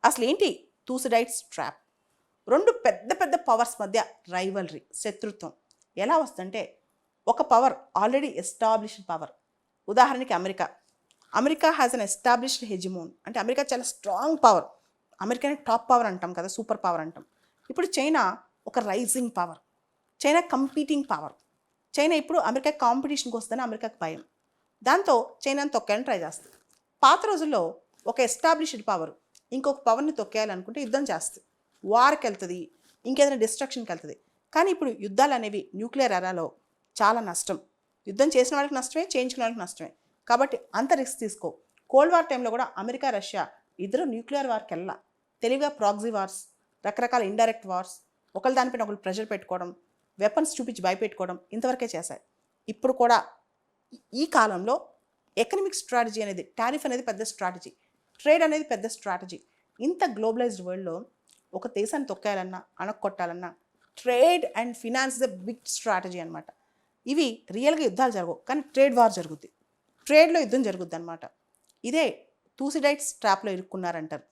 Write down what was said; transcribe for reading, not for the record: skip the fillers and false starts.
అసలు ఏంటి థూసిడైడ్స్ ట్రాప్? రెండు పెద్ద పెద్ద పవర్స్ మధ్య రైవల్రీ, శత్రుత్వం ఎలా వస్తుందంటే, ఒక పవర్ ఆల్రెడీ ఎస్టాబ్లిష్డ్ పవర్, ఉదాహరణకి America. America has an established hegemon, అంటే అమెరికా చాలా స్ట్రాంగ్ పవర్. అమెరికాని టాప్ పవర్ అంటాం కదా, సూపర్ పవర్ అంటాం. ఇప్పుడు చైనా ఒక rising power, China competing power. China ఇప్పుడు అమెరికా కాంపిటీషన్కి వస్తుందని అమెరికాకి భయం. దాంతో చైనాని తొక్కేయాలని ట్రై చేస్తుంది. పాత రోజుల్లో ఒక ఎస్టాబ్లిష్డ్ పవర్ ఇంకొక పవర్ని తొక్కేయాలనుకుంటే యుద్ధం చేస్తుంది, వార్కి వెళ్తుంది, ఇంకేదైనా డిస్ట్రక్షన్కి వెళ్తుంది. కానీ ఇప్పుడు యుద్ధాలు అనేవి న్యూక్లియర్ ఎరాలో చాలా నష్టం. యుద్ధం చేసిన వాళ్ళకి నష్టమే, చేయించిన వాళ్ళకి నష్టమే. కాబట్టి అంత రిస్క్ తీసుకో. కోల్డ్ వార్ టైంలో కూడా అమెరికా రష్యా ఇద్దరు న్యూక్లియర్ వార్కి వెళ్ళా. తెలివిగా ప్రాక్సీ వార్స్, రకరకాల ఇండైరెక్ట్ వార్స్, ఒకరి దానిపైన ఒకరు ప్రెషర్ పెట్టుకోవడం, వెపన్స్ చూపించి భయపెట్టుకోవడం, ఇంతవరకే చేశాయి. ఇప్పుడు కూడా ఈ కాలంలో ఎకనమిక్ స్ట్రాటజీ అనేది, టారిఫ్ అనేది పెద్ద స్ట్రాటజీ, ట్రేడ్ అనేది పెద్ద స్ట్రాటజీ. ఇంత గ్లోబలైజ్డ్ వరల్డ్లో ఒక దేశాన్ని తొక్కేయాలన్నా, అణక్కొట్టాలన్నా trade and finance the big strategy అనమాట. ఇవి రియల్గా యుద్ధాలు జరగవు, కానీ ట్రేడ్ వార్ జరుగుద్ది, ట్రేడ్లో యుద్ధం జరుగుద్ది అనమాట. ఇదే థూసిడైడ్స్ ట్రాప్లో ఇరుక్కున్నారంటారు.